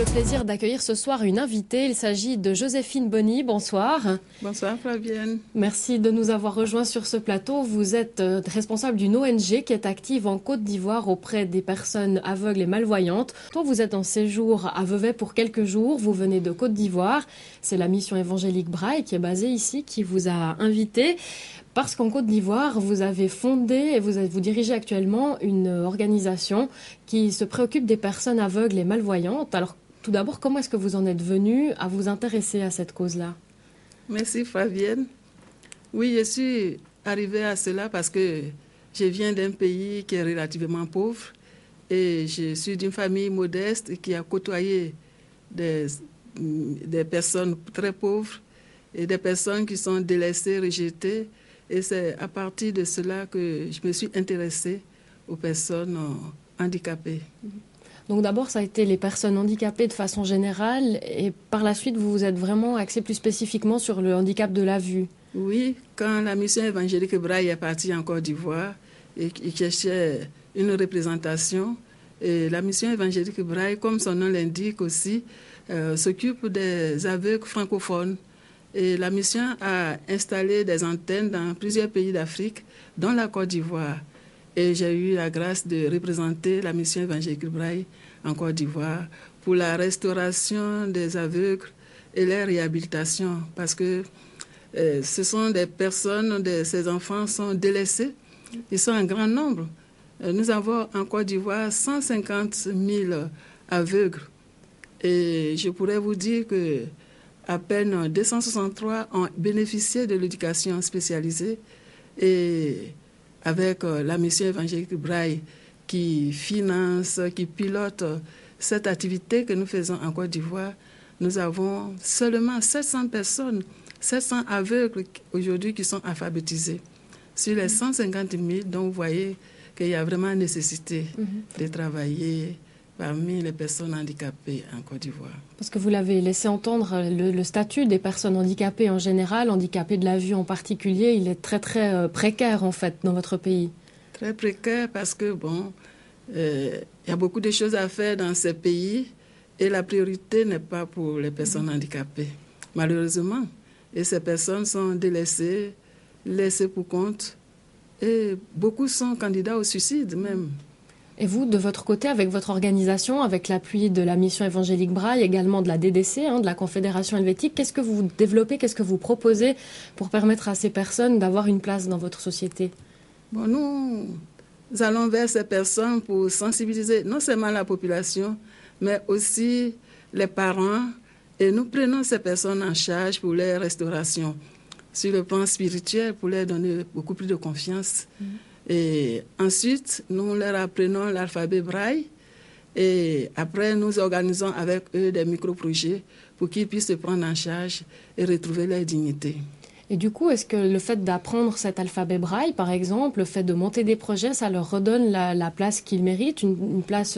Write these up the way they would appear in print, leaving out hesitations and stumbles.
le plaisir d'accueillir ce soir une invitée. Il s'agit de Joséphine Bonny. Bonsoir. Bonsoir Flavienne. Merci de nous avoir rejoints sur ce plateau. Vous êtes responsable d'une ONG qui est active en Côte d'Ivoire auprès des personnes aveugles et malvoyantes. Toi, vous êtes en séjour à Vevey pour quelques jours. Vous venez de Côte d'Ivoire. C'est la mission évangélique Braille qui est basée ici, qui vous a invité. Parce qu'en Côte d'Ivoire, vous avez fondé et vous dirigez actuellement une organisation qui se préoccupe des personnes aveugles et malvoyantes. Alors, tout d'abord, comment est-ce que vous en êtes venu à vous intéresser à cette cause-là? Merci Fabienne. Oui, je suis arrivée à cela parce que je viens d'un pays qui est relativement pauvre et je suis d'une famille modeste qui a côtoyé des personnes très pauvres et des personnes qui sont délaissées, rejetées. Et c'est à partir de cela que je me suis intéressée aux personnes handicapées. Donc d'abord, ça a été les personnes handicapées de façon générale et par la suite, vous vous êtes vraiment axé plus spécifiquement sur le handicap de la vue. Oui, quand la mission évangélique Braille est partie en Côte d'Ivoire et qu'il cherchait une représentation, et la mission évangélique Braille, comme son nom l'indique aussi, s'occupe des aveugles francophones. Et la mission a installé des antennes dans plusieurs pays d'Afrique, dont la Côte d'Ivoire. Et j'ai eu la grâce de représenter la mission évangélique Braille en Côte d'Ivoire pour la restauration des aveugles et leur réhabilitation. Parce que ce sont des personnes, ces enfants sont délaissés. Ils sont en grand nombre. Nous avons en Côte d'Ivoire 150 000 aveugles. Et je pourrais vous dire que à peine 263 ont bénéficié de l'éducation spécialisée et avec la mission évangélique Braille qui finance, qui pilote cette activité que nous faisons en Côte d'Ivoire, nous avons seulement 700 personnes, 700 aveugles aujourd'hui qui sont alphabétisés. Sur les 150 000, donc vous voyez qu'il y a vraiment nécessité de travailler parmi les personnes handicapées en Côte d'Ivoire. Parce que vous l'avez laissé entendre, le statut des personnes handicapées en général, handicapées de la vue en particulier, il est très très précaire en fait dans votre pays. Très précaire parce que il y a beaucoup de choses à faire dans ces pays et la priorité n'est pas pour les personnes handicapées, malheureusement. Et ces personnes sont délaissées, laissées pour compte et beaucoup sont candidats au suicide même. Et vous, de votre côté, avec votre organisation, avec l'appui de la mission évangélique Braille, également de la DDC, de la Confédération helvétique, qu'est-ce que vous développez, qu'est-ce que vous proposez pour permettre à ces personnes d'avoir une place dans votre société? Nous allons vers ces personnes pour sensibiliser non seulement la population, mais aussi les parents. Et nous prenons ces personnes en charge pour leur restauration. Sur le plan spirituel, pour leur donner beaucoup plus de confiance. Et ensuite, nous leur apprenons l'alphabet Braille et après, nous organisons avec eux des micro-projets pour qu'ils puissent se prendre en charge et retrouver leur dignité. Et du coup, est-ce que le fait d'apprendre cet alphabet Braille, par exemple, le fait de monter des projets, ça leur redonne la place qu'ils méritent, une place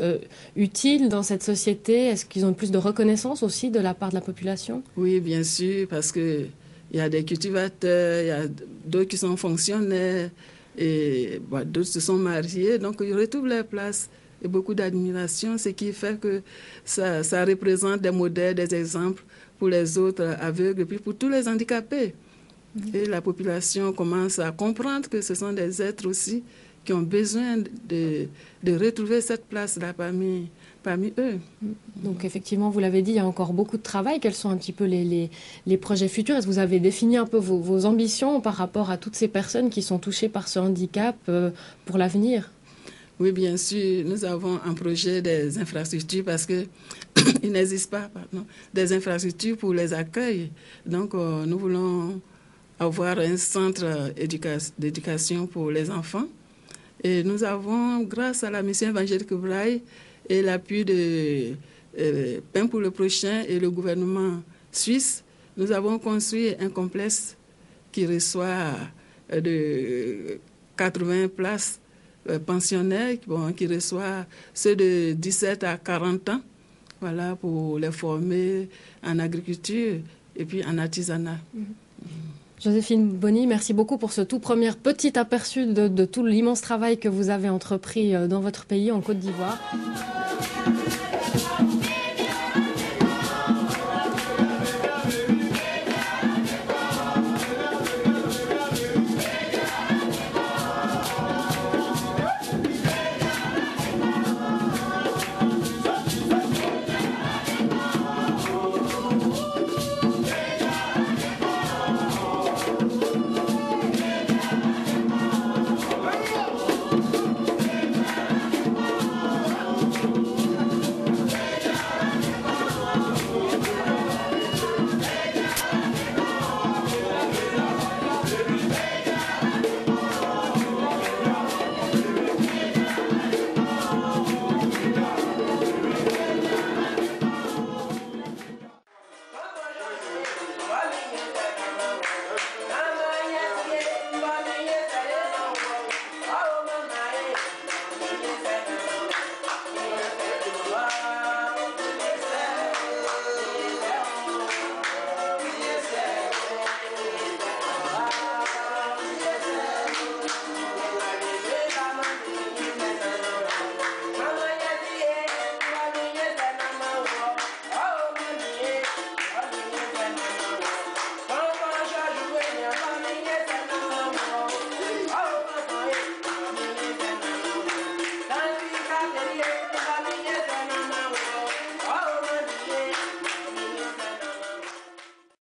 utile dans cette société? Est-ce qu'ils ont plus de reconnaissance aussi de la part de la population? Oui, bien sûr, parce qu'il y a des cultivateurs, il y a d'autres qui sont fonctionnaires, et d'autres se sont mariés, donc ils retrouvent leur place et beaucoup d'admiration, ce qui fait que ça représente des modèles, des exemples pour les autres aveugles et puis pour tous les handicapés. Et la population commence à comprendre que ce sont des êtres aussi qui ont besoin de retrouver cette place-là parmi eux. Donc effectivement, vous l'avez dit, il y a encore beaucoup de travail. Quels sont un petit peu les projets futurs? Est-ce que vous avez défini un peu vos ambitions par rapport à toutes ces personnes qui sont touchées par ce handicap pour l'avenir? Oui, bien sûr. Nous avons un projet des infrastructures parce qu'il n'existe pas des infrastructures pour les accueils. Donc nous voulons avoir un centre d'éducation pour les enfants. Et nous avons, grâce à la mission évangélique Braille et l'appui de Pain pour le prochain et le gouvernement suisse, nous avons construit un complexe qui reçoit de 80 places pensionnaires, qui reçoit ceux de 17 à 40 ans, voilà, pour les former en agriculture et puis en artisanat. Joséphine Bonny, merci beaucoup pour ce tout premier petit aperçu de tout l'immense travail que vous avez entrepris dans votre pays, en Côte d'Ivoire.